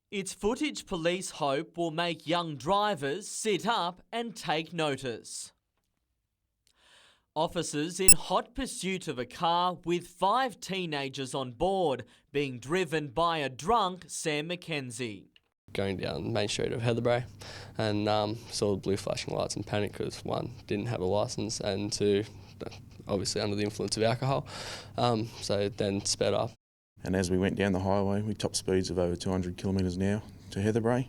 It's footage police hope will make young drivers sit up and take notice. Officers in hot pursuit of a car with 5 teenagers on board, being driven by a drunk Sam Mackenzie. Going down Main Street of Heatherbrae and saw the blue flashing lights and panicked because one, didn't have a licence, and two, obviously under the influence of alcohol, so then sped up. And as we went down the highway, we topped speeds of over 200 kilometres an hour to Heatherbrae.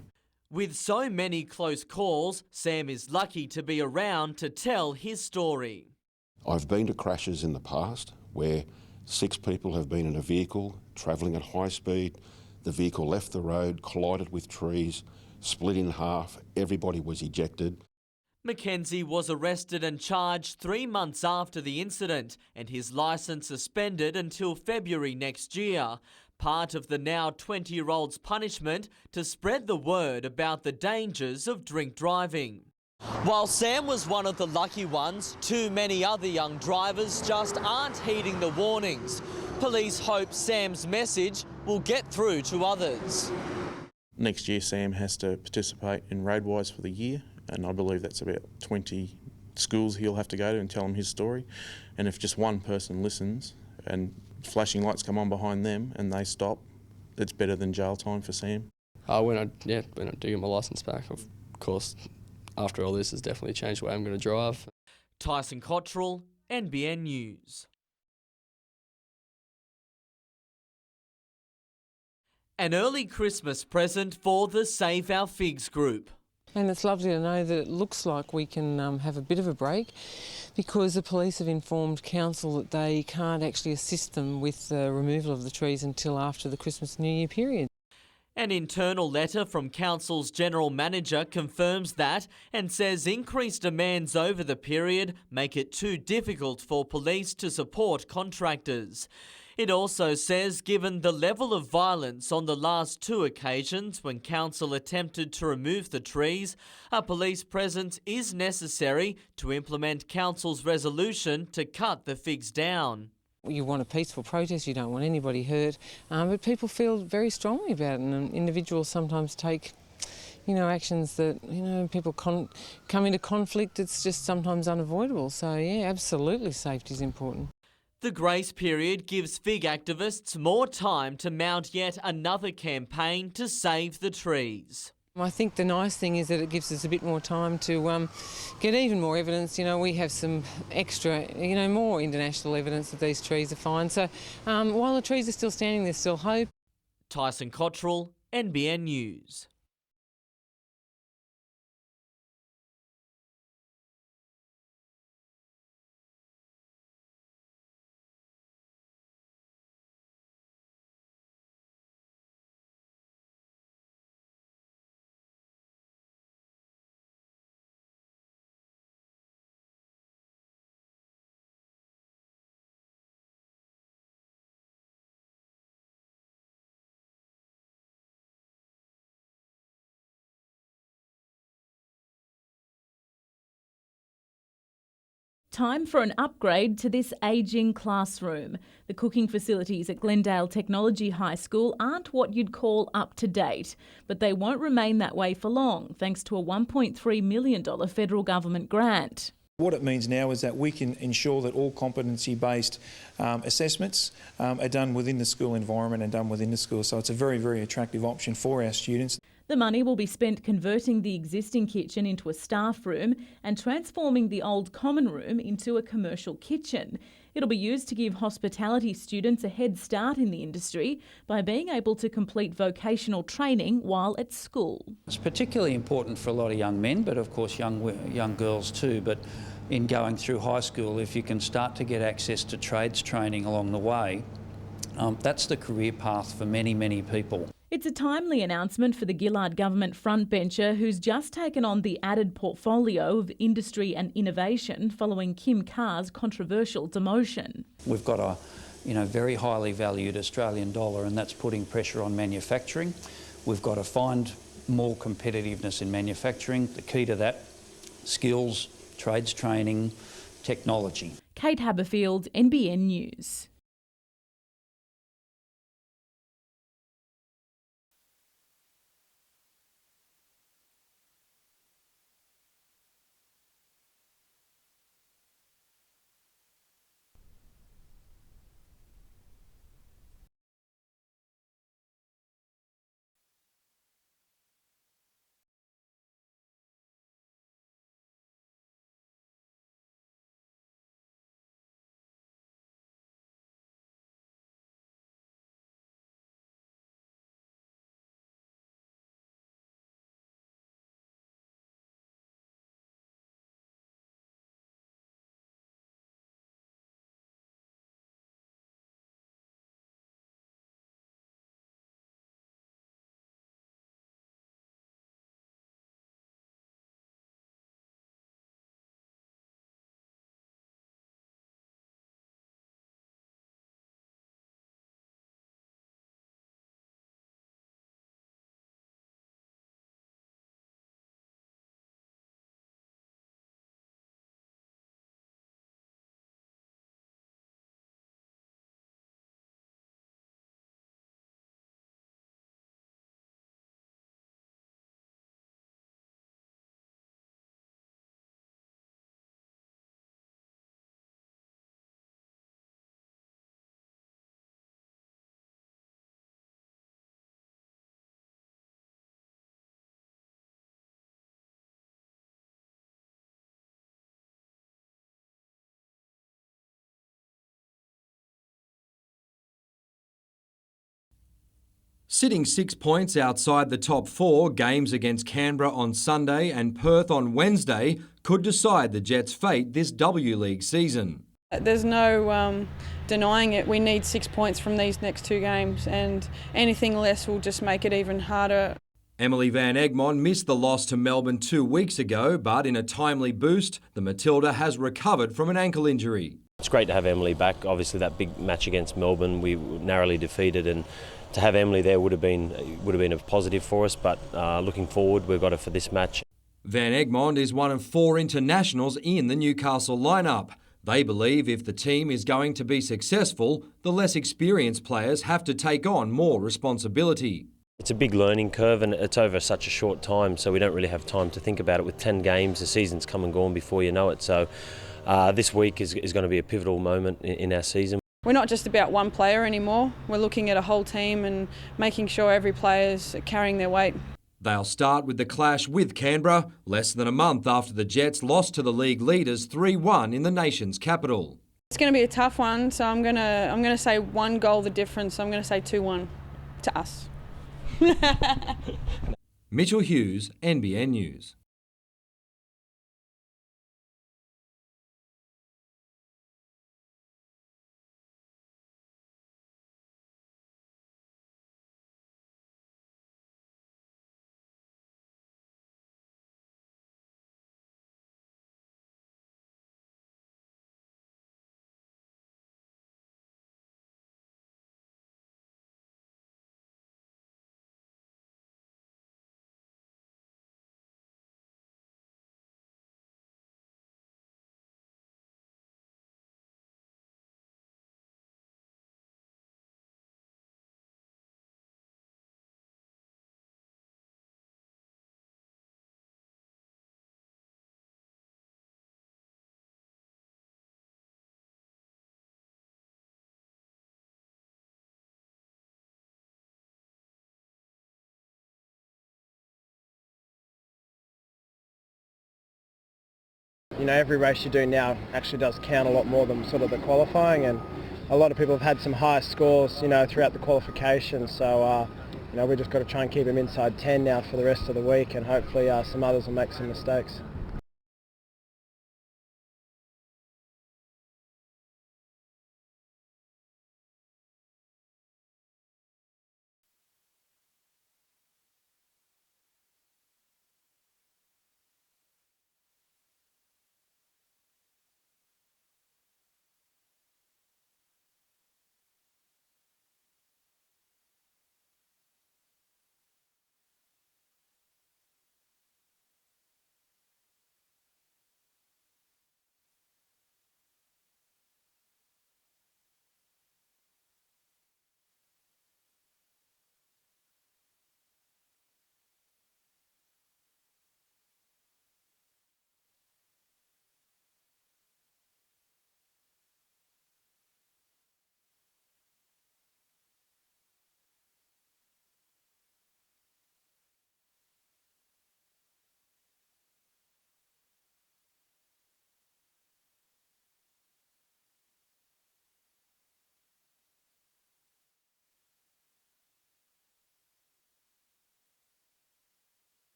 With so many close calls, Sam is lucky to be around to tell his story. I've been to crashes in the past where 6 people have been in a vehicle travelling at high speed. The vehicle left the road, collided with trees, split in half, everybody was ejected. Mackenzie was arrested and charged 3 months after the incident and his licence suspended until February next year, part of the now 20-year-old's punishment to spread the word about the dangers of drink driving. While Sam was one of the lucky ones, too many other young drivers just aren't heeding the warnings. Police hope Sam's message will get through to others. Next year, Sam has to participate in Roadwise for the year, and I believe that's about 20 schools he'll have to go to and tell them his story. And if just one person listens and flashing lights come on behind them and they stop, it's better than jail time for Sam. When I do get my licence back, of course, after all this has definitely changed the way I'm going to drive. Tyson Cottrell, NBN News. An early Christmas present for the Save Our Figs group. And it's lovely to know that it looks like we can have a bit of a break, because the police have informed council that they can't actually assist them with the removal of the trees until after the Christmas New Year period. An internal letter from Council's General Manager confirms that and says increased demands over the period make it too difficult for police to support contractors. It also says given the level of violence on the last 2 occasions when Council attempted to remove the trees, a police presence is necessary to implement Council's resolution to cut the figs down. You want a peaceful protest, you don't want anybody hurt, but people feel very strongly about it, and individuals sometimes take actions that, people come into conflict. It's just sometimes unavoidable. So, yeah, absolutely safety is important. The grace period gives fig activists more time to mount yet another campaign to save the trees. I think the nice thing is that it gives us a bit more time to get even more evidence. We have some extra, more international evidence that these trees are fine. So while the trees are still standing, there's still hope. Tyson Cottrell, NBN News. Time for an upgrade to this ageing classroom. The cooking facilities at Glendale Technology High School aren't what you'd call up to date, but they won't remain that way for long, thanks to a $1.3 million federal government grant. What it means now is that we can ensure that all competency-based assessments are done within the school environment and done within the school. So it's a very, very attractive option for our students. The money will be spent converting the existing kitchen into a staff room and transforming the old common room into a commercial kitchen. It'll be used to give hospitality students a head start in the industry by being able to complete vocational training while at school. It's particularly important for a lot of young men, but of course young girls too. But in going through high school, if you can start to get access to trades training along the way, that's the career path for many, many people. It's a timely announcement for the Gillard government frontbencher who's just taken on the added portfolio of industry and innovation following Kim Carr's controversial demotion. We've got a very highly valued Australian dollar, and that's putting pressure on manufacturing. We've got to find more competitiveness in manufacturing. The key to that, skills, trades training, technology. Kate Haberfield, NBN News. Sitting 6 points outside the top 4, games against Canberra on Sunday and Perth on Wednesday could decide the Jets' fate this W League season. There's no denying it. We need 6 points from these next 2 games, and anything less will just make it even harder. Emily Van Egmond missed the loss to Melbourne 2 weeks ago, but in a timely boost, the Matilda has recovered from an ankle injury. It's great to have Emily back. Obviously that big match against Melbourne we narrowly defeated, and to have Emily there would have been a positive for us, but looking forward we've got her for this match. Van Egmond is one of 4 internationals in the Newcastle lineup. They believe if the team is going to be successful, the less experienced players have to take on more responsibility. It's a big learning curve and it's over such a short time, so we don't really have time to think about it. With 10 games, the season's come and gone before you know it. So this week is going to be a pivotal moment in our season. We're not just about one player anymore. We're looking at a whole team and making sure every player's carrying their weight. They'll start with the clash with Canberra, less than a month after the Jets lost to the league leaders 3-1 in the nation's capital. It's going to be a tough one, so I'm going to say 1 goal the difference. I'm going to say 2-1 to us. Mitchell Hughes, NBN News. You know, every race you do now actually does count a lot more than sort of the qualifying, and a lot of people have had some high scores, you know, throughout the qualification. So, you know, we've just got to try and keep them inside 10 now for the rest of the week, and hopefully some others will make some mistakes.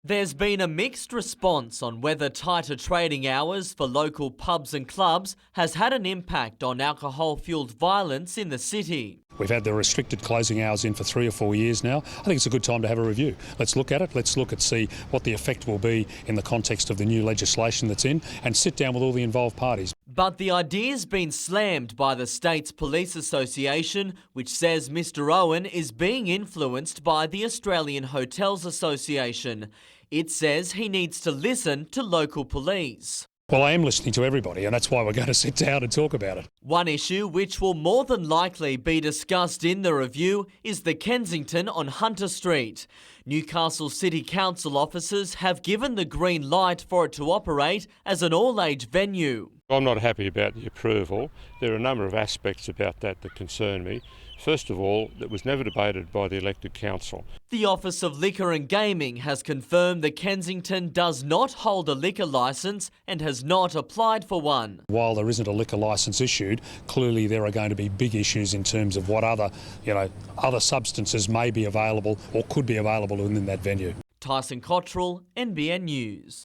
There's been a mixed response on whether tighter trading hours for local pubs and clubs has had an impact on alcohol-fuelled violence in the city. We've had the restricted closing hours in for 3 or 4 years now. I think it's a good time to have a review. Let's look at it. Let's look at see what the effect will be in the context of the new legislation that's in, and sit down with all the involved parties. But the idea's been slammed by the state's police association, which says Mr. Owen is being influenced by the Australian Hotels Association. It says he needs to listen to local police. Well, I am listening to everybody, and that's why we're going to sit down and talk about it. One issue which will more than likely be discussed in the review is the Kensington on Hunter Street. Newcastle City Council officers have given the green light for it to operate as an all-age venue. I'm not happy about the approval. There are a number of aspects about that concern me. First of all, it was never debated by the elected council. The Office of Liquor and Gaming has confirmed that Kensington does not hold a liquor licence and has not applied for one. While there isn't a liquor licence issued, clearly there are going to be big issues in terms of what other substances may be available or could be available within that venue. Tyson Cottrell, NBN News.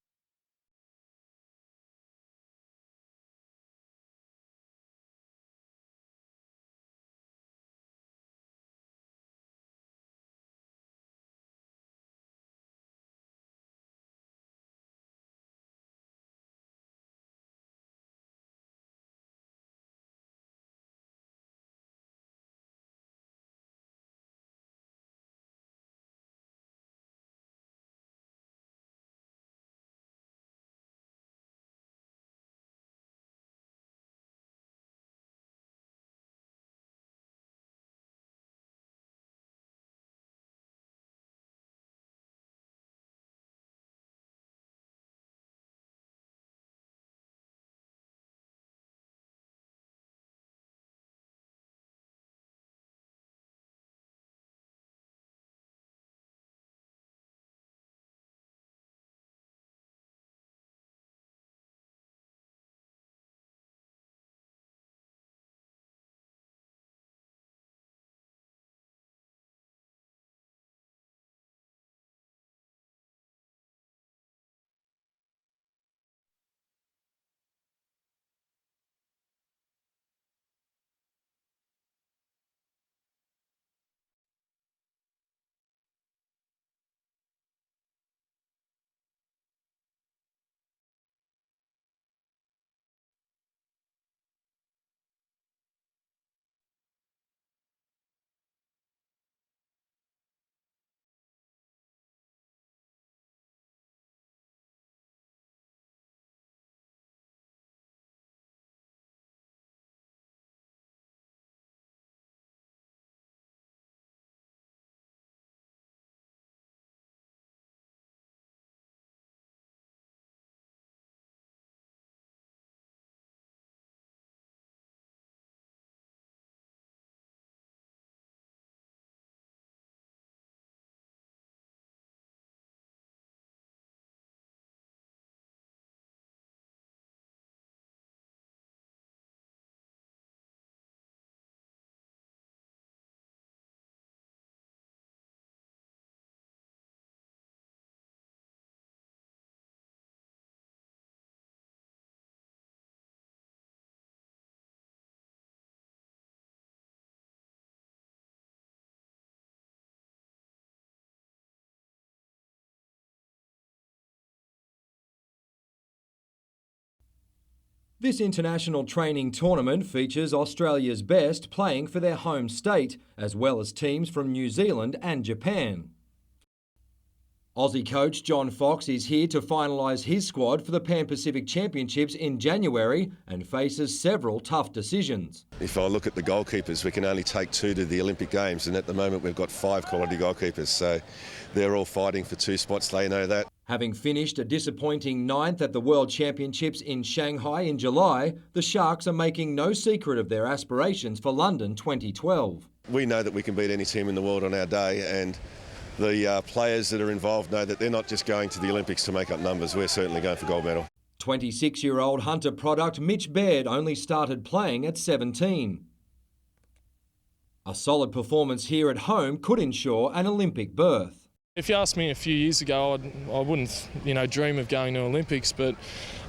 This international training tournament features Australia's best playing for their home state, as well as teams from New Zealand and Japan. Aussie coach John Fox is here to finalise his squad for the Pan Pacific Championships in January and faces several tough decisions. If I look at the goalkeepers, we can only take 2 to the Olympic Games, and at the moment we've got 5 quality goalkeepers, so they're all fighting for 2 spots, they know that. Having finished a disappointing 9th at the World Championships in Shanghai in July, the Sharks are making no secret of their aspirations for London 2012. We know that we can beat any team in the world on our day, and the players that are involved know that they're not just going to the Olympics to make up numbers. We're certainly going for gold medal. 26-year-old Hunter product Mitch Baird only started playing at 17. A solid performance here at home could ensure an Olympic berth. If you asked me a few years ago, I wouldn't, dream of going to Olympics, but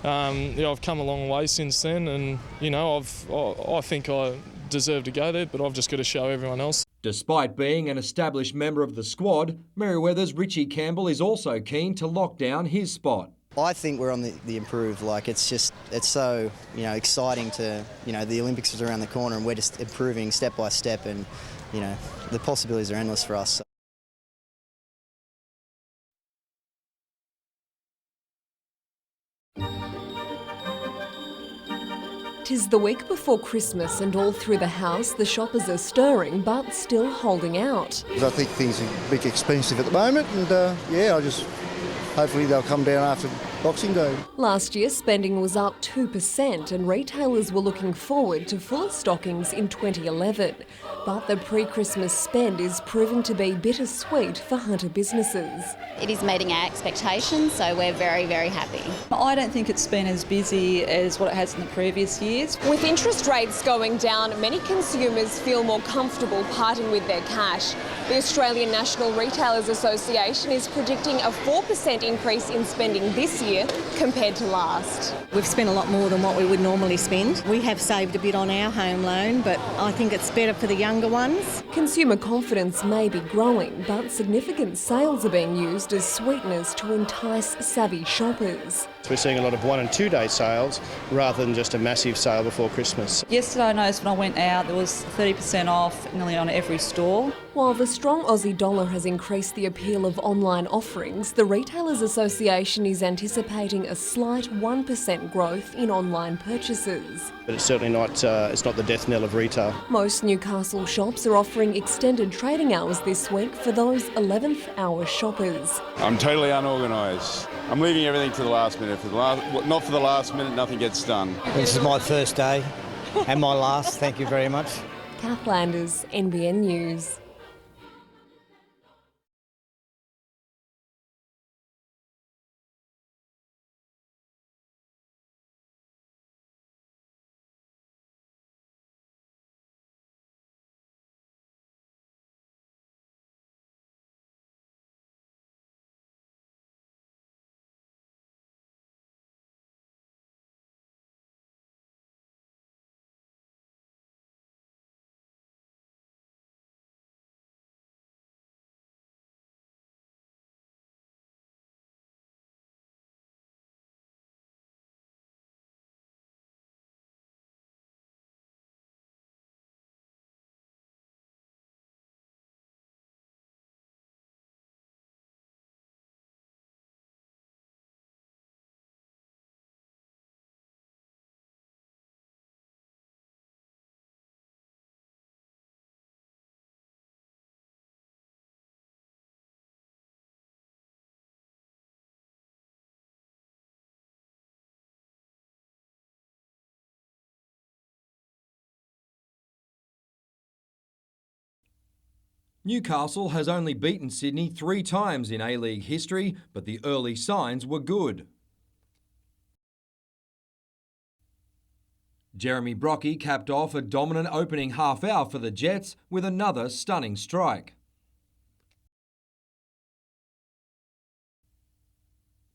I've come a long way since then, and I think I deserve to go there, but I've just got to show everyone else. Despite being an established member of the squad, Merewether's Richie Campbell is also keen to lock down his spot. I think we're on the improve. It's so exciting to the Olympics is around the corner, and we're just improving step by step, and the possibilities are endless for us. 'Tis the week before Christmas, and all through the house the shoppers are stirring but still holding out. I think things are a bit expensive at the moment, and hopefully they'll come down after Boxing Day. Last year, spending was up 2% and retailers were looking forward to fuller stockings in 2011. But the pre-Christmas spend is proving to be bittersweet for Hunter businesses. It is meeting our expectations, so we're very, very happy. I don't think it's been as busy as what it has in the previous years. With interest rates going down, many consumers feel more comfortable parting with their cash. The Australian National Retailers Association is predicting a 4% increase in spending this year compared to last. We've spent a lot more than what we would normally spend. We have saved a bit on our home loan, but I think it's better for the younger ones. Consumer confidence may be growing, but significant sales are being used as sweeteners to entice savvy shoppers. We're seeing a lot of 1 and 2 day sales rather than just a massive sale before Christmas. Yesterday I noticed when I went out there was 30% off nearly on every store. While the strong Aussie dollar has increased the appeal of online offerings, the Retailers Association is anticipating a slight 1% growth in online purchases. But it's certainly not, it's not the death knell of retail. Most Newcastle shops are offering extended trading hours this week for those 11th hour shoppers. I'm totally unorganised. I'm leaving everything to the last minute. Not for the last minute, nothing gets done. This is my first day and my last, thank you very much. Kath Landers, NBN News. Newcastle has only beaten Sydney 3 times in A-League history, but the early signs were good. Jeremy Brockie capped off a dominant opening half hour for the Jets with another stunning strike.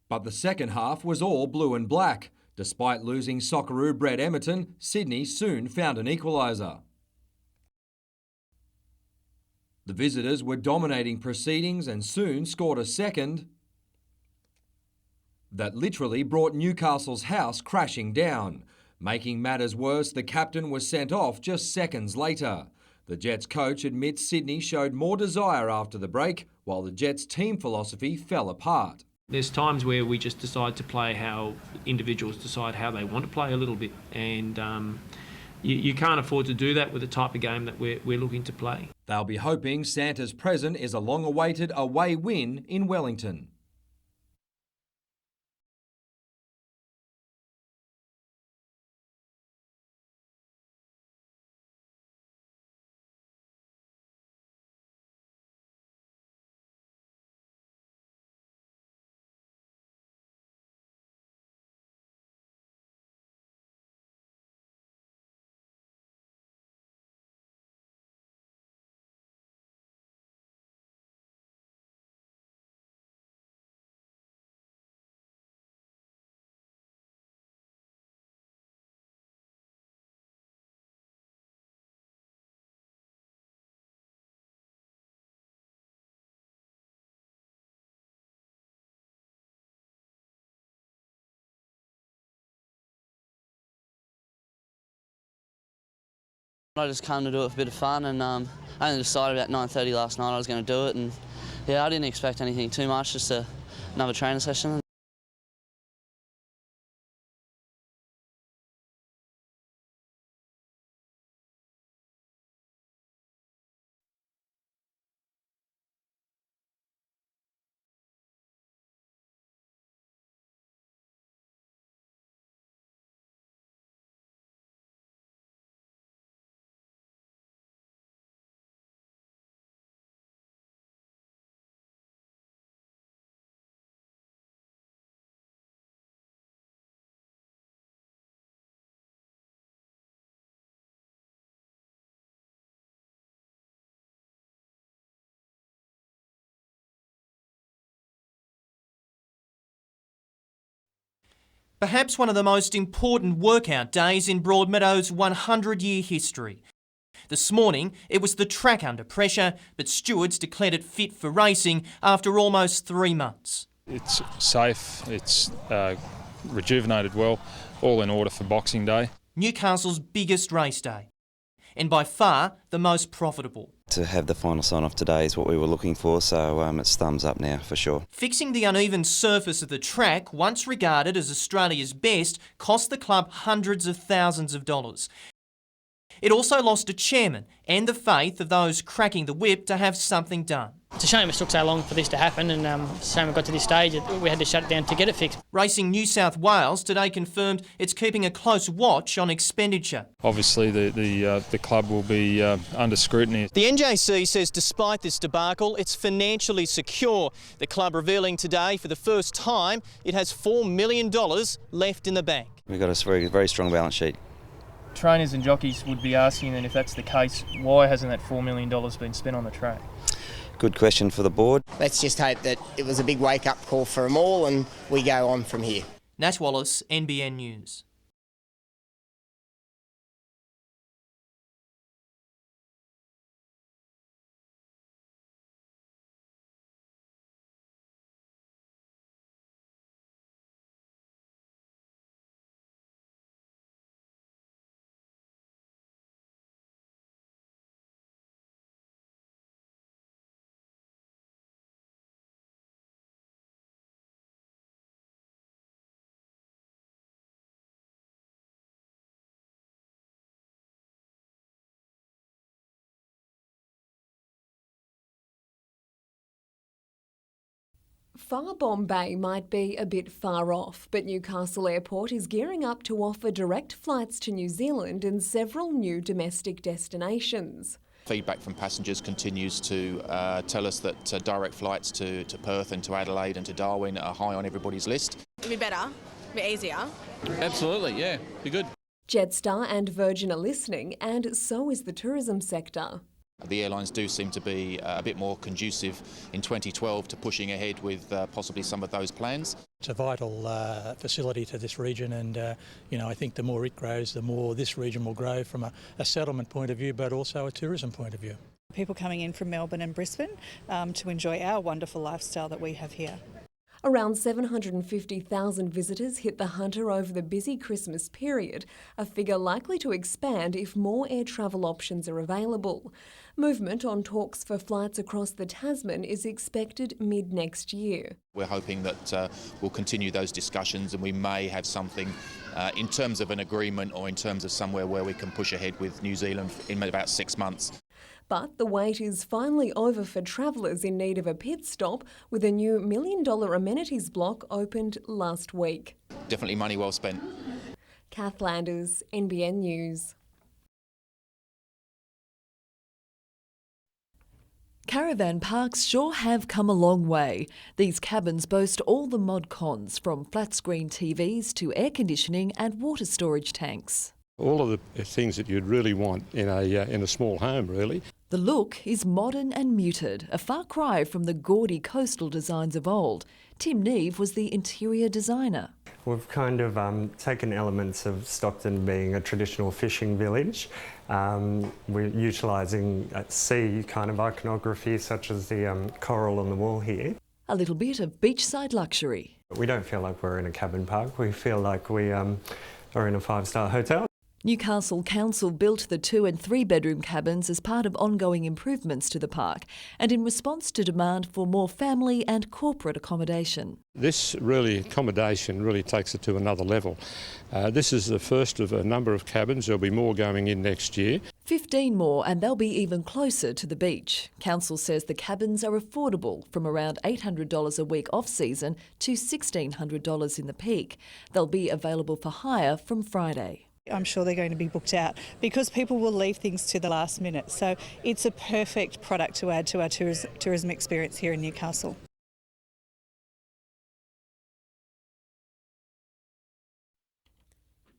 But the second half was all blue and black. Despite losing Socceroo Brett Emerton, Sydney soon found an equaliser. The visitors were dominating proceedings and soon scored a second that literally brought Newcastle's house crashing down. Making matters worse, the captain was sent off just seconds later. The Jets coach admits Sydney showed more desire after the break, while the Jets' team philosophy fell apart. There's times where we just decide to play how individuals decide how they want to play a little bit, and you can't afford to do that with the type of game that we're looking to play. They'll be hoping Santa's present is a long-awaited away win in Wellington. I just came to do it for a bit of fun, and I only decided about 9:30 last night I was going to do it, and yeah, I didn't expect anything too much, just another training session. Perhaps one of the most important workout days in Broadmeadows' 100-year history. This morning, it was the track under pressure, but stewards declared it fit for racing after almost 3 months. It's safe, it's rejuvenated well, all in order for Boxing Day. Newcastle's biggest race day, and by far the most profitable. To have the final sign-off today is what we were looking for, so it's thumbs up now for sure. Fixing the uneven surface of the track, once regarded as Australia's best, cost the club hundreds of thousands of dollars. It also lost a chairman and the faith of those cracking the whip to have something done. It's a shame it took so long for this to happen, and it's a shame it got to this stage. We had to shut it down to get it fixed. Racing New South Wales today confirmed it's keeping a close watch on expenditure. Obviously the club will be under scrutiny. The NJC says despite this debacle, it's financially secure. The club revealing today for the first time it has $4 million left in the bank. We've got a very, very strong balance sheet. Trainers and jockeys would be asking, and if that's the case, why hasn't that $4 million been spent on the track? Good question for the board. Let's just hope that it was a big wake-up call for them all and we go on from here. Nat Wallace, NBN News. Far Bombay might be a bit far off, but Newcastle Airport is gearing up to offer direct flights to New Zealand and several new domestic destinations. Feedback from passengers continues to tell us that direct flights to Perth and to Adelaide and to Darwin are high on everybody's list. It'd be better, a bit easier. Absolutely, yeah, be good. Jetstar and Virgin are listening, and so is the tourism sector. The airlines do seem to be a bit more conducive in 2012 to pushing ahead with possibly some of those plans. It's a vital facility to this region, and I think the more it grows, the more this region will grow from a settlement point of view, but also a tourism point of view. People coming in from Melbourne and Brisbane to enjoy our wonderful lifestyle that we have here. Around 750,000 visitors hit the Hunter over the busy Christmas period, a figure likely to expand if more air travel options are available. Movement on talks for flights across the Tasman is expected mid-next year. We're hoping that we'll continue those discussions and we may have something in terms of an agreement or in terms of somewhere where we can push ahead with New Zealand in about 6 months. But the wait is finally over for travellers in need of a pit stop, with a new $1 million amenities block opened last week. Definitely money well spent. Kath Landers, NBN News. Caravan parks sure have come a long way. These cabins boast all the mod cons, from flat screen TVs to air conditioning and water storage tanks. All of the things that you'd really want in a small home, really. The look is modern and muted, a far cry from the gaudy coastal designs of old. Tim Neve was the interior designer. We've kind of taken elements of Stockton being a traditional fishing village. We're utilising sea kind of iconography, such as the coral on the wall here. A little bit of beachside luxury. We don't feel like we're in a cabin park. We feel like we are in a five-star hotel. Newcastle Council built the 2- and 3-bedroom cabins as part of ongoing improvements to the park and in response to demand for more family and corporate accommodation. This accommodation really takes it to another level. This is the first of a number of cabins. There'll be more going in next year. 15 more, and they'll be even closer to the beach. Council says the cabins are affordable, from around $800 a week off-season to $1,600 in the peak. They'll be available for hire from Friday. I'm sure they're going to be booked out because people will leave things to the last minute. So it's a perfect product to add to our tourism experience here in Newcastle.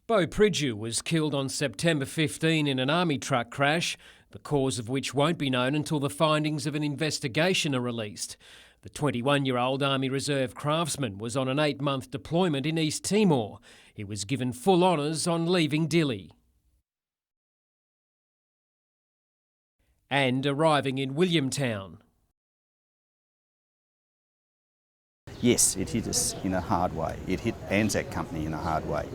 Beau Pridgew was killed on September 15 in an army truck crash, the cause of which won't be known until the findings of an investigation are released. The 21-year-old Army Reserve craftsman was on an 8-month deployment in East Timor. He was given full honours on leaving Dili. And arriving in Williamtown. Yes, it hit us in a hard way. It hit Anzac Company in a hard way.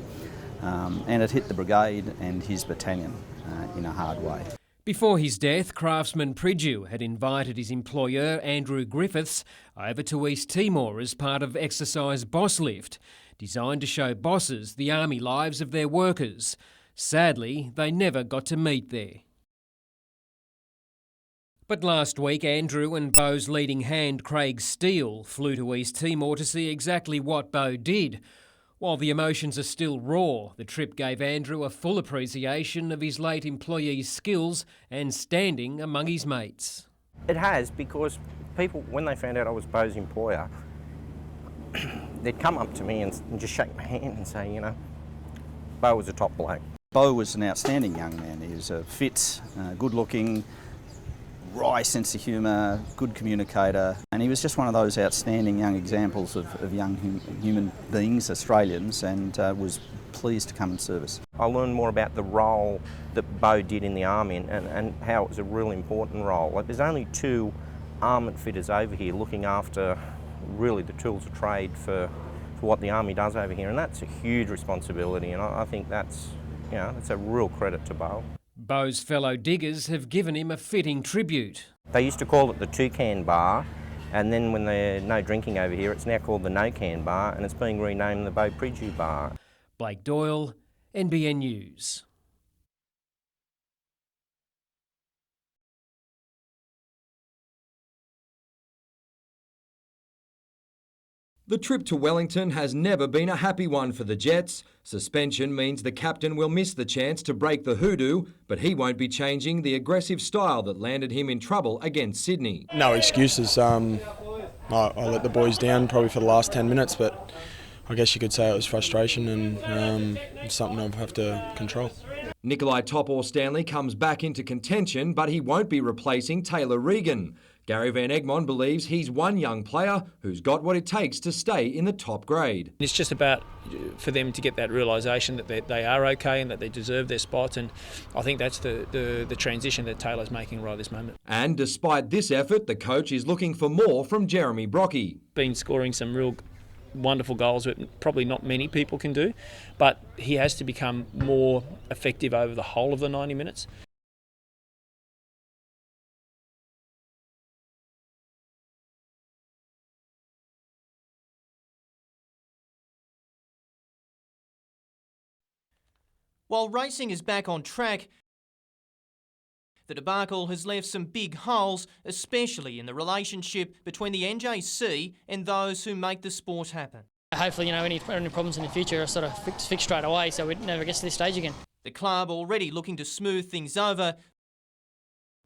And it hit the brigade and his battalion in a hard way. Before his death, Craftsman Pridgew had invited his employer, Andrew Griffiths, over to East Timor as part of Exercise Boss Lift, designed to show bosses the army lives of their workers. Sadly, they never got to meet there. But last week, Andrew and Beau's leading hand, Craig Steele, flew to East Timor to see exactly what Beau did. While the emotions are still raw, the trip gave Andrew a full appreciation of his late employee's skills and standing among his mates. It has, because people, when they found out I was Beau's employer, they'd come up to me and just shake my hand and say, you know, Beau was a top bloke. Beau was an outstanding young man. He was fit, good-looking, wry sense of humour, good communicator, and he was just one of those outstanding young examples of young human beings, Australians, and was pleased to come and serve us. I learned more about the role that Beau did in the Army and how it was a really important role. Like, there's only 2 armament fitters over here looking after really the tools of trade for what the Army does over here, and that's a huge responsibility, and I think that's a real credit to Beau. Beau's fellow diggers have given him a fitting tribute. They used to call it the 2-can bar, and then when there's no drinking over here, it's now called the no-can bar, and it's being renamed the Beau Pridgew bar. Blake Doyle, NBN News. The trip to Wellington has never been a happy one for the Jets. Suspension means the captain will miss the chance to break the hoodoo, but he won't be changing the aggressive style that landed him in trouble against Sydney. No excuses. I let the boys down probably for the last 10 minutes, but I guess you could say it was frustration and it's something I'll have to control. Nikolai Topor-Stanley comes back into contention, but he won't be replacing Taylor Regan. Gary Van Egmond believes he's one young player who's got what it takes to stay in the top grade. It's just about for them to get that realisation that they are okay and that they deserve their spot, and I think that's the transition that Taylor's making right this moment. And despite this effort, the coach is looking for more from Jeremy Brocky. Been scoring some real wonderful goals that probably not many people can do, but he has to become more effective over the whole of the 90 minutes. While racing is back on track, the debacle has left some big holes, especially in the relationship between the NJC and those who make the sport happen. Hopefully, any problems in the future are sort of fixed straight away, so it never gets to this stage again. The club already looking to smooth things over,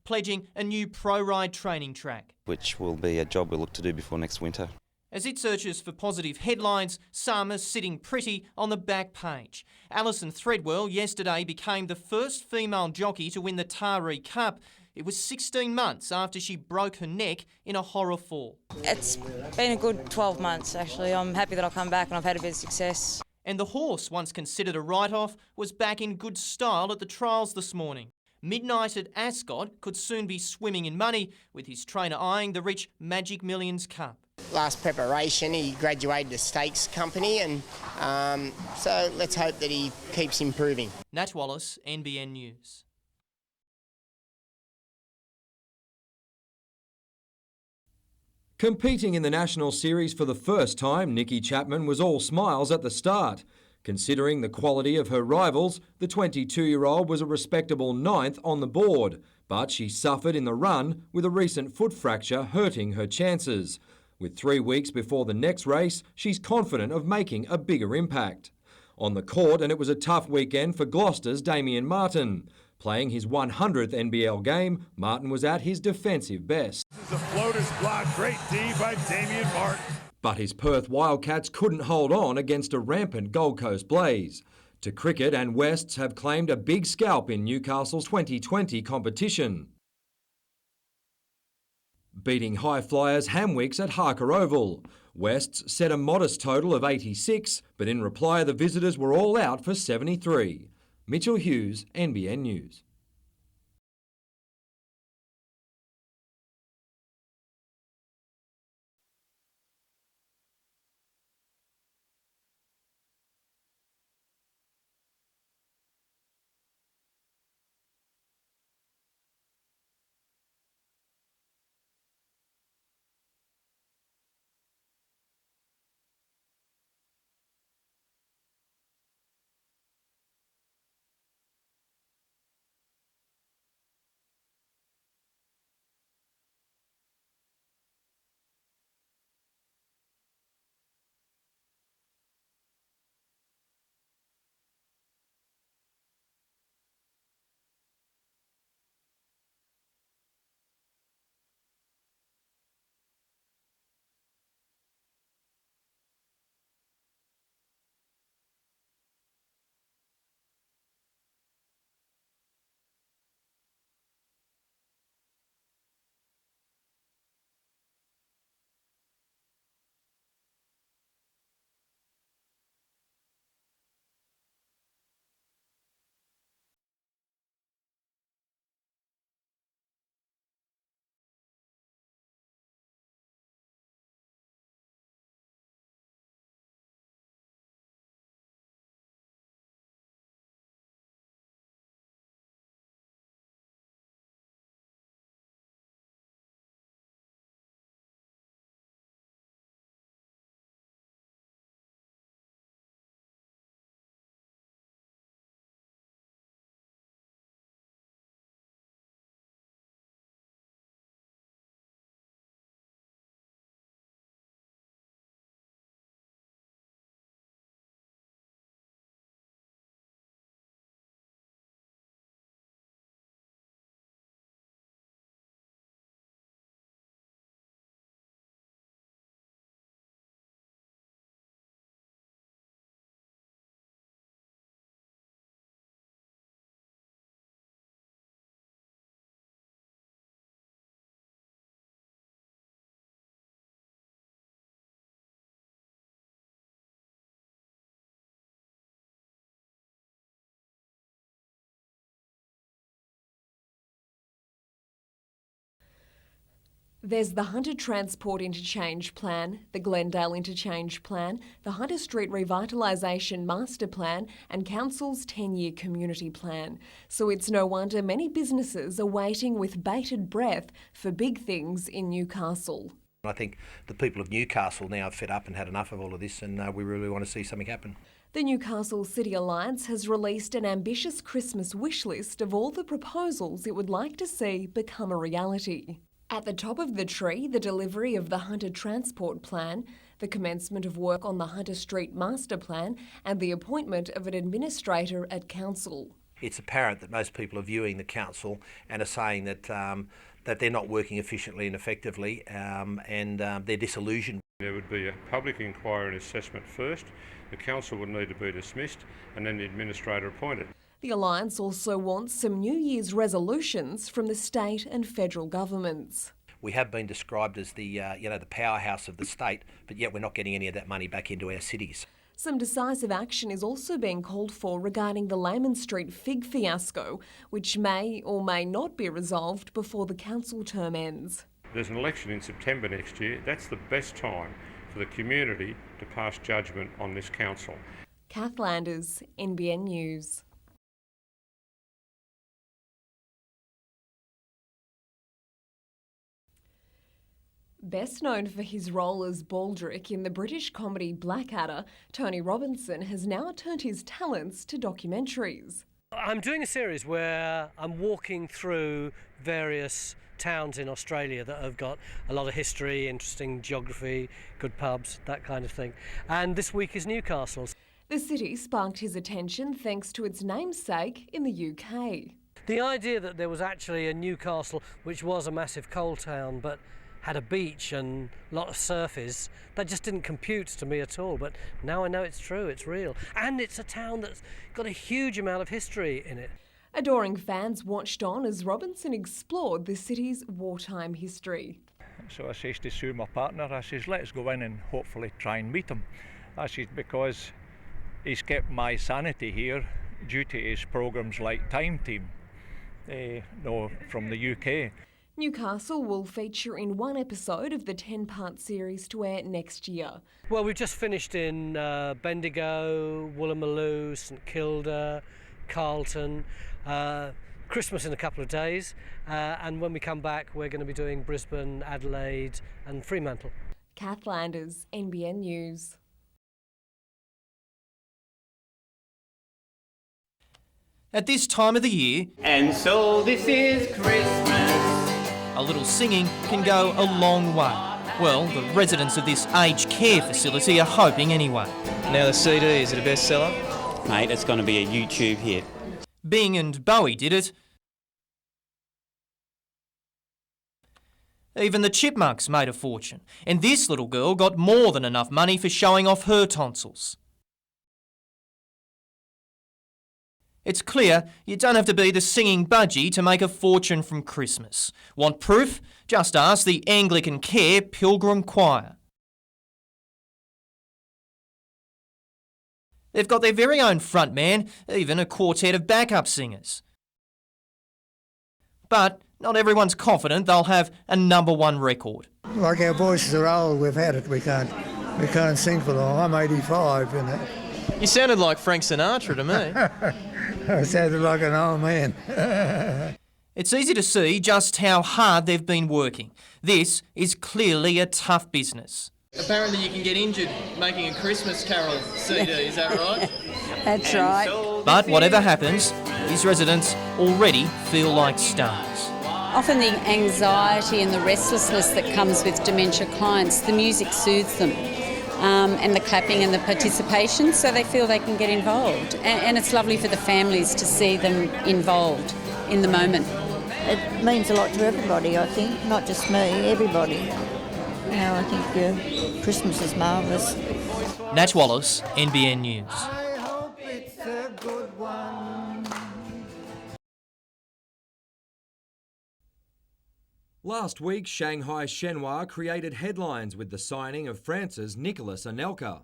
pledging a new pro-ride training track, which will be a job we'll look to do before next winter. As it searches for positive headlines, some are sitting pretty on the back page. Alison Threadwell yesterday became the first female jockey to win the Taree Cup. It was 16 months after she broke her neck in a horror fall. It's been a good 12 months, actually. I'm happy that I've come back and I've had a bit of success. And the horse, once considered a write-off, was back in good style at the trials this morning. Midnight at Ascot could soon be swimming in money, with his trainer eyeing the rich Magic Millions Cup. Last preparation, he graduated a stakes company, and so let's hope that he keeps improving. Nat Wallace, NBN News. Competing in the National Series for the first time, Nikki Chapman was all smiles at the start. Considering the quality of her rivals, the 22-year-old was a respectable 9th on the board, but she suffered in the run with a recent foot fracture hurting her chances. With 3 weeks before the next race, she's confident of making a bigger impact. On the court, and it was a tough weekend for Gloucester's Damien Martin. Playing his 100th NBL game, Martin was at his defensive best. This is a floater's block, great D by Damien Martin. But his Perth Wildcats couldn't hold on against a rampant Gold Coast Blaze. To cricket, and Wests have claimed a big scalp in Newcastle's 2020 competition. beating high flyers Hamwicks at Harker Oval. Wests set a modest total of 86, but in reply the visitors were all out for 73. Mitchell Hughes, NBN News. There's the Hunter Transport Interchange Plan, the Glendale Interchange Plan, the Hunter Street Revitalisation Master Plan and Council's 10-year community plan. So it's no wonder many businesses are waiting with bated breath for big things in Newcastle. I think the people of Newcastle now are fed up and had enough of all of this, and we really want to see something happen. The Newcastle City Alliance has released an ambitious Christmas wish list of all the proposals it would like to see become a reality. At the top of the tree, the delivery of the Hunter Transport Plan, the commencement of work on the Hunter Street Master Plan and the appointment of an administrator at Council. It's apparent that most people are viewing the Council and are saying that that they're not working efficiently and effectively and they're disillusioned. There would be a public inquiry and assessment first, the Council would need to be dismissed and then the administrator appointed. The Alliance also wants some New Year's resolutions from the state and federal governments. We have been described as the the powerhouse of the state, but yet we're not getting any of that money back into our cities. Some decisive action is also being called for regarding the Layman Street fig fiasco, which may or may not be resolved before the council term ends. There's an election in September next year. That's the best time for the community to pass judgment on this council. Kath Landers, NBN News. Best known for his role as Baldrick in the British comedy Blackadder, Tony Robinson has now turned his talents to documentaries. I'm doing a series where I'm walking through various towns in Australia that have got a lot of history, interesting geography, good pubs, that kind of thing. And this week is Newcastle. The city sparked his attention thanks to its namesake in the UK. The idea that there was actually a Newcastle which was a massive coal town but had a beach and a lot of surface, that just didn't compute to me at all. But now I know it's true, it's real. And it's a town that's got a huge amount of history in it. Adoring fans watched on as Robinson explored the city's wartime history. So I says to Sue, my partner, I says, let's go in and hopefully try and meet him. I says, because he's kept my sanity here due to his programmes like Time Team, from the UK. Newcastle will feature in one episode of the 10-part series to air next year. Well, we've just finished in Bendigo, Woolloomooloo, St Kilda, Carlton, Christmas in a couple of days, and when we come back we're going to be doing Brisbane, Adelaide and Fremantle. Kath Landers, NBN News. At this time of the year, and so this is Christmas, a little singing can go a long way. Well, the residents of this aged care facility are hoping anyway. Now the CD, is it a bestseller? Mate, it's going to be a YouTube hit. Bing and Bowie did it. Even the Chipmunks made a fortune, and this little girl got more than enough money for showing off her tonsils. It's clear you don't have to be the singing budgie to make a fortune from Christmas. Want proof? Just ask the Anglican Care Pilgrim Choir. They've got their very own frontman, even a quartet of backup singers. But not everyone's confident they'll have a #1 record. Like our voices are old, we've had it, we can't sing for long. I'm 85, you know. You sounded like Frank Sinatra to me. I sounded like an old man. It's easy to see just how hard they've been working. This is clearly a tough business. Apparently you can get injured making a Christmas Carol CD, is that right? That's right. But whatever happens, these residents already feel like stars. Often the anxiety and the restlessness that comes with dementia clients, the music soothes them. And the clapping and the participation, so they feel they can get involved. And it's lovely for the families to see them involved in the moment. It means a lot to everybody, I think, not just me, everybody. You know, I think Christmas is marvellous. Nat Wallace, NBN News. I hope it's a good one. Last week, Shanghai Shenhua created headlines with the signing of France's Nicolas Anelka.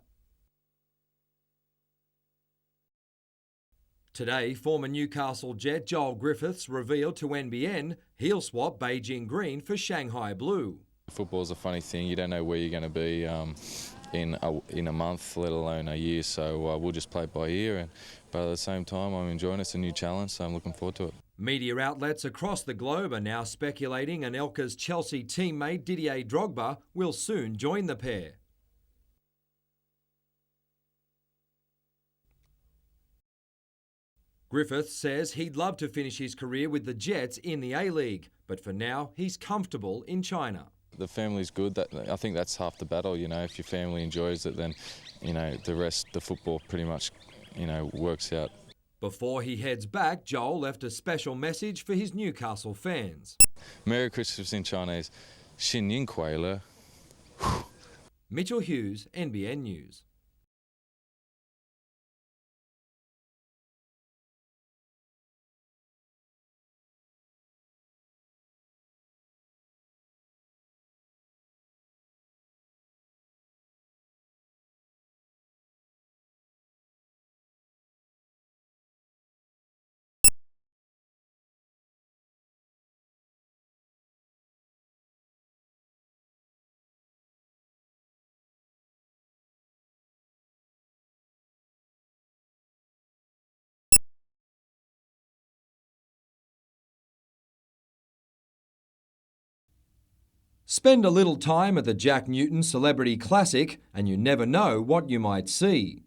Today, former Newcastle Jet Joel Griffiths revealed to NBN he'll swap Beijing green for Shanghai blue. Football's a funny thing. You don't know where you're going to be in a month, let alone a year. So we'll just play it by ear. But at the same time, I'm enjoying it. It's a new challenge, so I'm looking forward to it. Media outlets across the globe are now speculating Anelka's Chelsea teammate Didier Drogba will soon join the pair. Griffiths says he'd love to finish his career with the Jets in the A-League, but for now he's comfortable in China. The family's good. I think that's half the battle. You know, if your family enjoys it, then the rest, the football, pretty much, works out. Before he heads back, Joel left a special message for his Newcastle fans. Merry Christmas in Chinese. Xin Yin Kuai Le. Mitchell Hughes, NBN News. Spend a little time at the Jack Newton Celebrity Classic and you never know what you might see.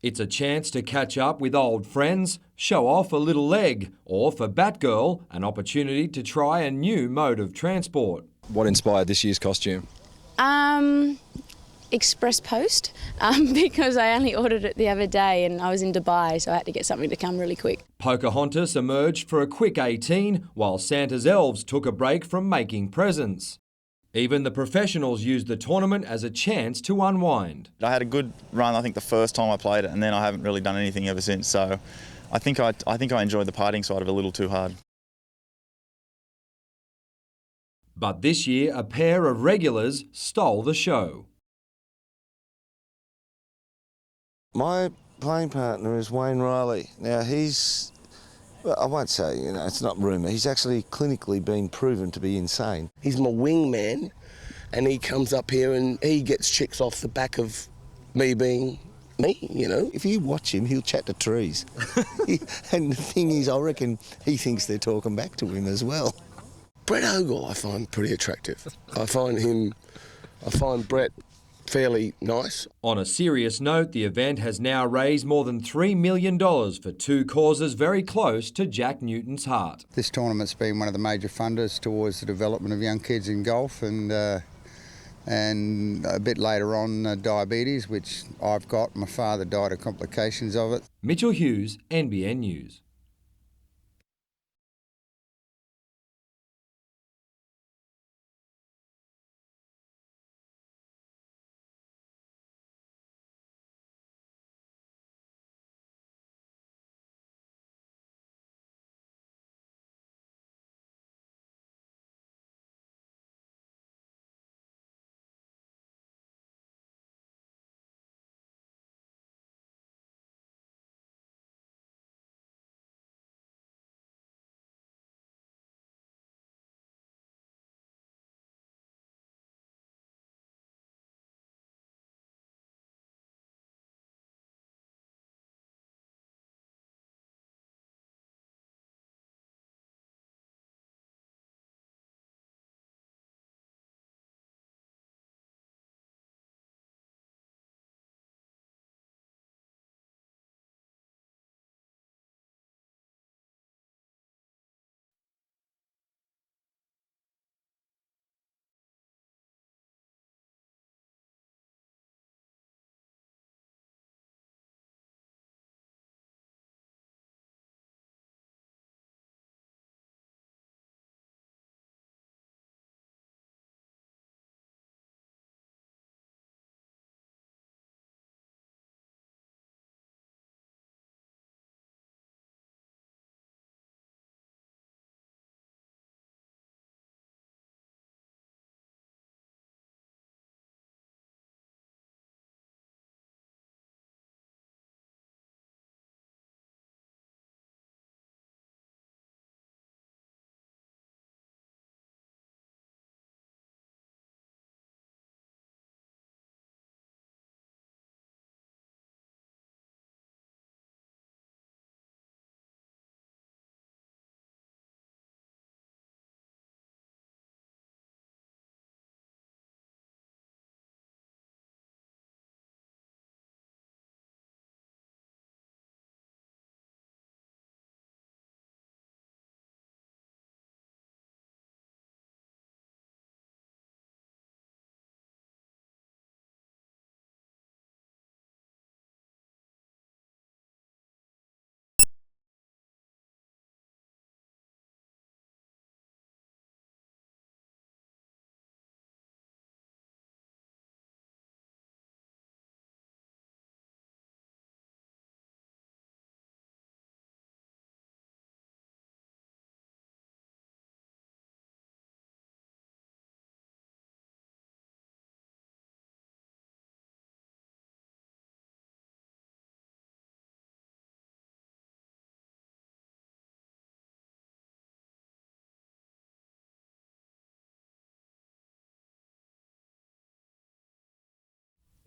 It's a chance to catch up with old friends, show off a little leg, or for Batgirl, an opportunity to try a new mode of transport. What inspired this year's costume? Express post, because I only ordered it the other day and I was in Dubai, so I had to get something to come really quick. Pocahontas emerged for a quick 18, while Santa's elves took a break from making presents. Even the professionals used the tournament as a chance to unwind. I had a good run, I think, the first time I played it, and then I haven't really done anything ever since. So I think I enjoyed the partying side of it a little too hard. But this year, a pair of regulars stole the show. My playing partner is Wayne Riley. Now well, I won't say, it's not rumour. He's actually clinically been proven to be insane. He's my wingman, and he comes up here and he gets chicks off the back of me being me, If you watch him, he'll chat to trees. And the thing is, I reckon he thinks they're talking back to him as well. Brett Ogle I find pretty attractive. I find Brett fairly nice. On a serious note, the event has now raised more than $3 million for two causes very close to Jack Newton's heart. This tournament's been one of the major funders towards the development of young kids in golf, and a bit later on diabetes, which I've got. My father died of complications of it. Mitchell Hughes, NBN News.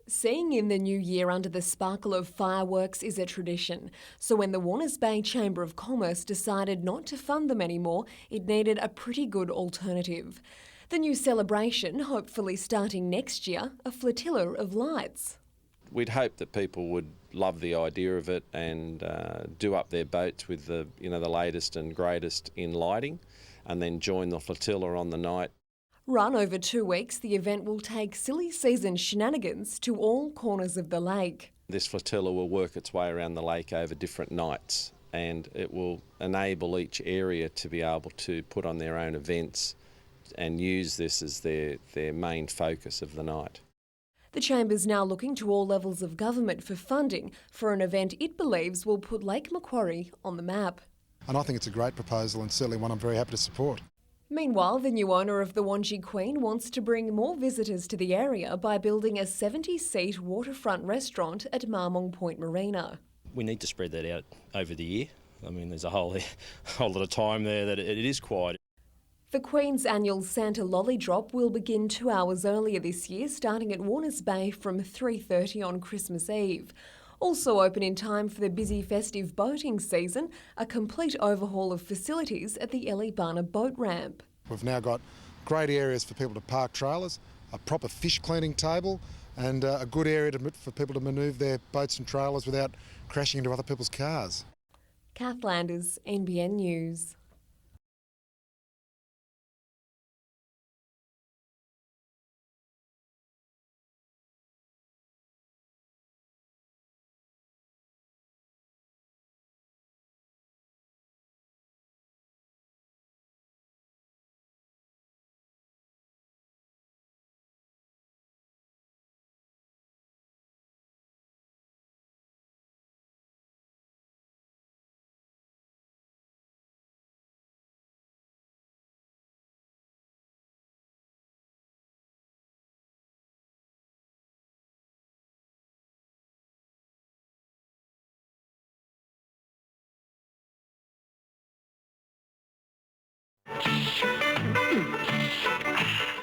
Seeing in the new year under the sparkle of fireworks is a tradition, so when the Warners Bay Chamber of Commerce decided not to fund them anymore, it needed a pretty good alternative. The new celebration, hopefully starting next year, a flotilla of lights. We'd hope that people would love the idea of it and do up their boats with the latest and greatest in lighting, and then join the flotilla on the night. Run over 2 weeks, the event will take silly season shenanigans to all corners of the lake. This flotilla will work its way around the lake over different nights, and it will enable each area to be able to put on their own events and use this as their main focus of the night. The Chamber's now looking to all levels of government for funding for an event it believes will put Lake Macquarie on the map. And I think it's a great proposal and certainly one I'm very happy to support. Meanwhile, the new owner of the Wanji Queen wants to bring more visitors to the area by building a 70-seat waterfront restaurant at Marmong Point Marina. We need to spread that out over the year. I mean, there's a whole lot of time there that it is quiet. The Queen's annual Santa Lolly Drop will begin 2 hours earlier this year, starting at Warners Bay from 3:30 on Christmas Eve. Also open in time for the busy festive boating season, a complete overhaul of facilities at the Elibana boat ramp. We've now got great areas for people to park trailers, a proper fish cleaning table and a good area for people to manoeuvre their boats and trailers without crashing into other people's cars. Kath Landers, NBN News.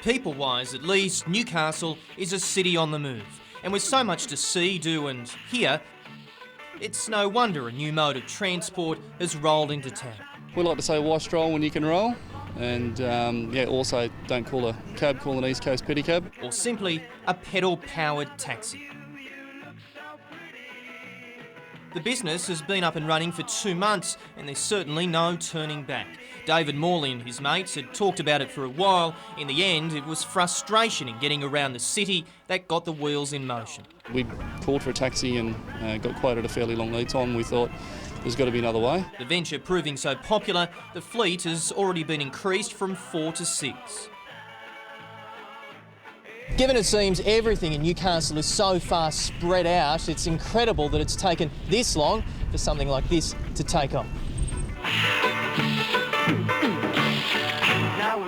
People-wise, at least, Newcastle is a city on the move. And with so much to see, do and hear, it's no wonder a new mode of transport has rolled into town. We like to say why stroll when you can roll, and also don't call a cab, call an East Coast pedicab. Or simply a pedal-powered taxi. The business has been up and running for 2 months and there's certainly no turning back. David Morley and his mates had talked about it for a while. In the end, it was frustration in getting around the city that got the wheels in motion. We called for a taxi and got quoted a fairly long lead time. We thought there's got to be another way. The venture proving so popular, the fleet has already been increased from 4 to 6. Given it seems everything in Newcastle is so far spread out, it's incredible that it's taken this long for something like this to take off.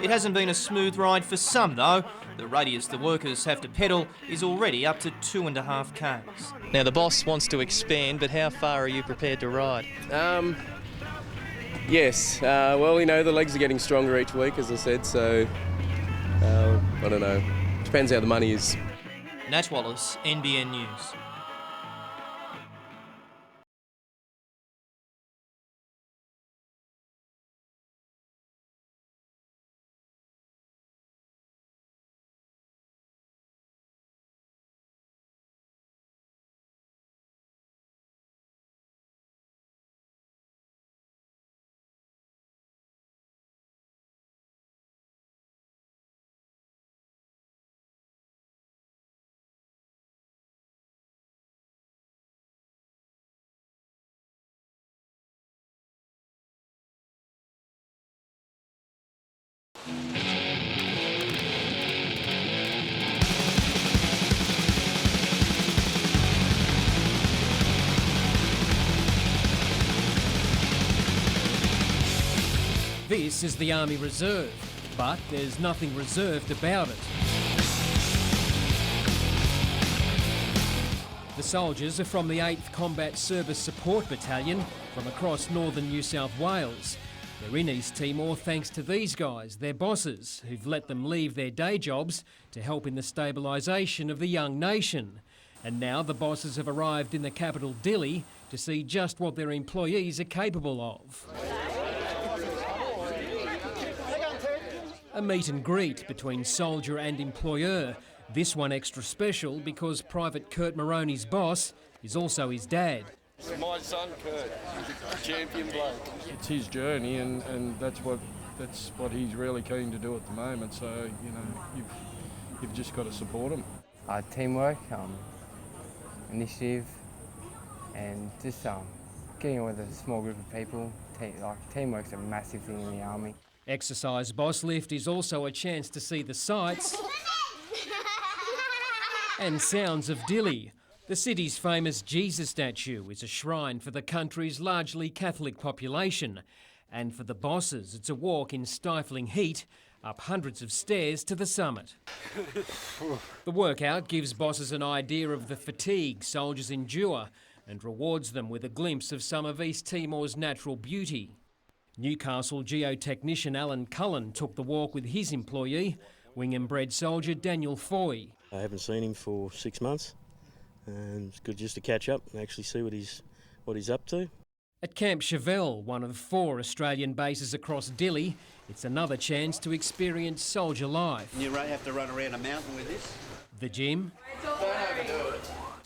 It hasn't been a smooth ride for some though. The radius the workers have to pedal is already up to 2.5 k's. Now the boss wants to expand, but how far are you prepared to ride? Yes, well, the legs are getting stronger each week, as I said, so I don't know. Depends how the money is. Nat Wallace, NBN News. This is the Army Reserve, but there's nothing reserved about it. The soldiers are from the 8th Combat Service Support Battalion from across northern New South Wales. They're in East Timor thanks to these guys, their bosses, who've let them leave their day jobs to help in the stabilisation of the young nation. And now the bosses have arrived in the capital, Dili, to see just what their employees are capable of. A meet and greet between soldier and employer. This one extra special because Private Kurt Moroney's boss is also his dad. My son Kurt, he's a champion bloke. It's his journey, and that's what he's really keen to do at the moment. So you've just got to support him. Teamwork, initiative, and just getting with a small group of people. Teamwork's a massive thing in the army. Exercise Boss Lift is also a chance to see the sights and sounds of Dili. The city's famous Jesus statue is a shrine for the country's largely Catholic population. And for the bosses, it's a walk in stifling heat up hundreds of stairs to the summit. The workout gives bosses an idea of the fatigue soldiers endure and rewards them with a glimpse of some of East Timor's natural beauty. Newcastle geotechnician Alan Cullen took the walk with his employee, wing and bred soldier Daniel Foy. I haven't seen him for 6 months, and it's good just to catch up and actually see what he's up to. At Camp Chevelle, one of 4 Australian bases across Dili, it's another chance to experience soldier life. You have to run around a mountain with this. The gym,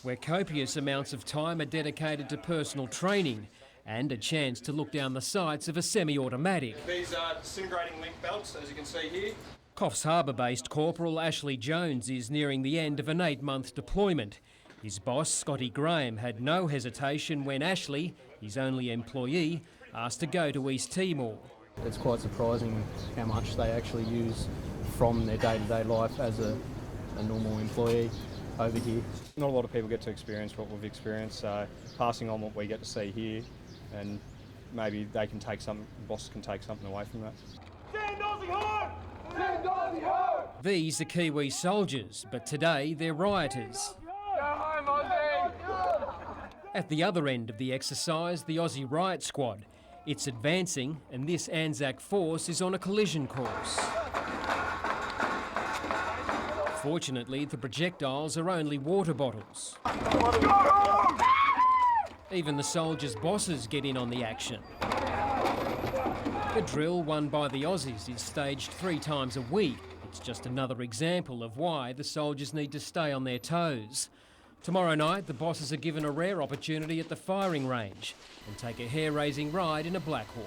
where copious amounts of time are dedicated to personal training, and a chance to look down the sights of a semi-automatic. These are disintegrating link belts, as you can see here. Coffs Harbour-based Corporal Ashley Jones is nearing the end of an 8-month deployment. His boss, Scotty Graham, had no hesitation when Ashley, his only employee, asked to go to East Timor. It's quite surprising how much they actually use from their day-to-day life as a normal employee over here. Not a lot of people get to experience what we've experienced, so passing on what we get to see here, and maybe they can take some, boss can take something away from that. Stand Aussie hard! Stand Aussie hard! These are Kiwi soldiers, but today they're rioters. Go home, Aussie! At the other end of the exercise, the Aussie Riot Squad. It's advancing, and this Anzac force is on a collision course. Fortunately, the projectiles are only water bottles. Even the soldiers' bosses get in on the action. The drill won by the Aussies is staged 3 times a week. It's just another example of why the soldiers need to stay on their toes. Tomorrow night, the bosses are given a rare opportunity at the firing range and take a hair-raising ride in a Black Hawk.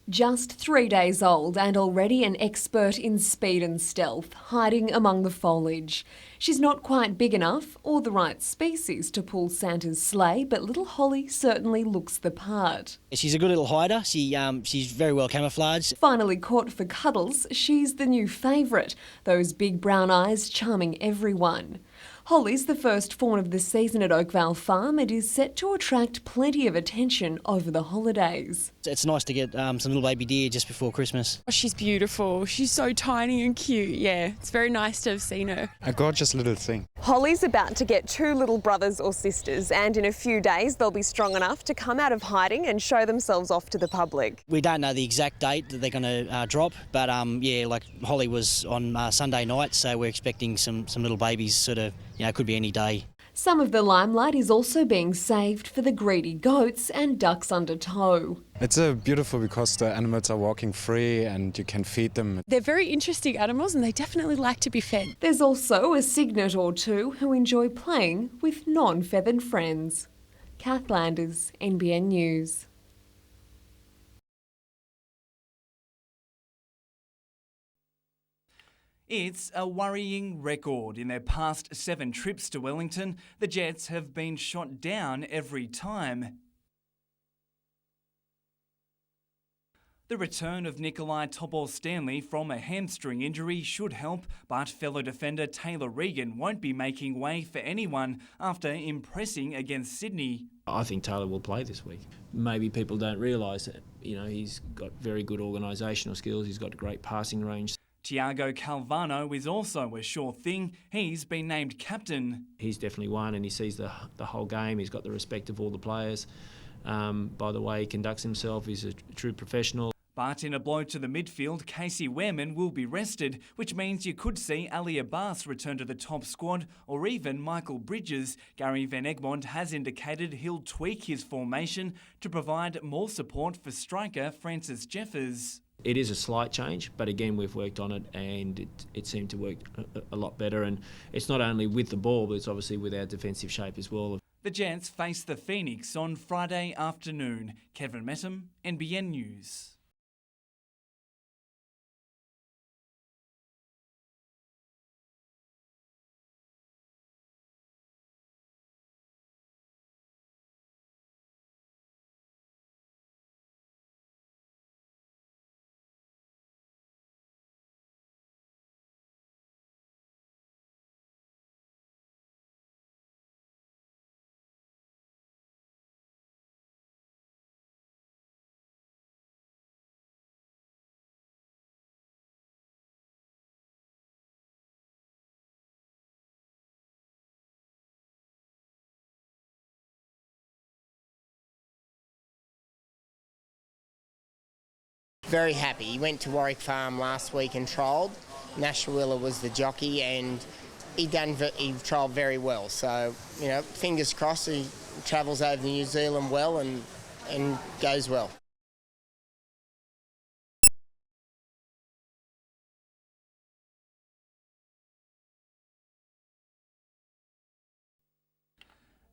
Just 3 days old and already an expert in speed and stealth, hiding among the foliage. She's not quite big enough or the right species to pull Santa's sleigh, but little Holly certainly looks the part. She's a good little hider. She's very well camouflaged. Finally caught for cuddles, she's the new favourite, those big brown eyes charming everyone. Holly's the first fawn of the season at Oakvale Farm and is set to attract plenty of attention over the holidays. It's nice to get some little baby deer just before Christmas. Oh, she's beautiful. She's so tiny and cute. Yeah, it's very nice to have seen her. A gorgeous little thing. Holly's about to get 2 little brothers or sisters, and in a few days they'll be strong enough to come out of hiding and show themselves off to the public. We don't know the exact date that they're going to drop, but yeah, like Holly was on Sunday night, so we're expecting some little babies sort of, could be any day. Some of the limelight is also being saved for the greedy goats and ducks under tow. It's beautiful because the animals are walking free and you can feed them. They're very interesting animals and they definitely like to be fed. There's also a cygnet or 2 who enjoy playing with non-feathered friends. Kath Landers, NBN News. It's a worrying record. In their past 7 trips to Wellington, the Jets have been shot down every time. The return of Nikolai Topol-Stanley from a hamstring injury should help, but fellow defender Taylor Regan won't be making way for anyone after impressing against Sydney. I think Taylor will play this week. Maybe people don't realise that, he's got very good organisational skills, he's got great passing range. Tiago Calvano is also a sure thing. He's been named captain. He's definitely one and he sees the whole game. He's got the respect of all the players. By the way he conducts himself, he's a true professional. But in a blow to the midfield, Casey Wehrman will be rested, which means you could see Ali Abbas return to the top squad or even Michael Bridges. Gary Van Egmond has indicated he'll tweak his formation to provide more support for striker Francis Jeffers. It is a slight change, but again, we've worked on it and it seemed to work a lot better. And it's not only with the ball, but it's obviously with our defensive shape as well. The Jets face the Phoenix on Friday afternoon. Kevin Metham, NBN News. Very happy. He went to Warwick Farm last week and trialled. Nashawilla was the jockey, and he trialled very well. So, you know, fingers crossed he travels over to New Zealand well and goes well.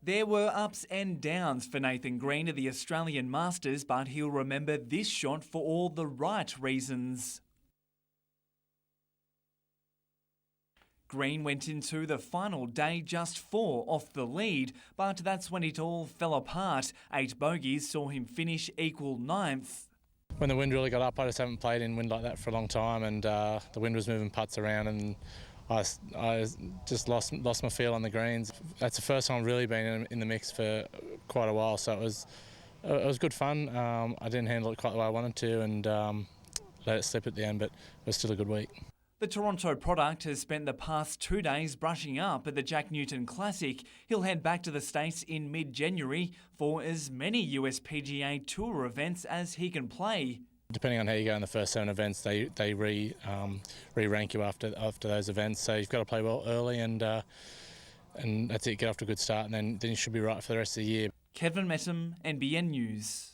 There were ups and downs for Nathan Green at the Australian Masters, but he'll remember this shot for all the right reasons. Green went into the final day just 4 off the lead, but that's when it all fell apart. 8 bogeys saw him finish equal 9th. When the wind really got up, I just haven't played in wind like that for a long time, and the wind was moving putts around, and I just lost my feel on the greens. That's the first time I've really been in the mix for quite a while, so it was good fun. I didn't handle it quite the way I wanted to, and let it slip at the end, but it was still a good week. The Toronto product has spent the past 2 days brushing up at the Jack Newton Classic. He'll head back to the States in mid-January for as many US PGA Tour events as he can play. Depending on how you go in the first 7 events, they re-rank you after those events. So you've got to play well early, and that's it. Get off to a good start, and then you should be right for the rest of the year. Kevin Metham, NBN News.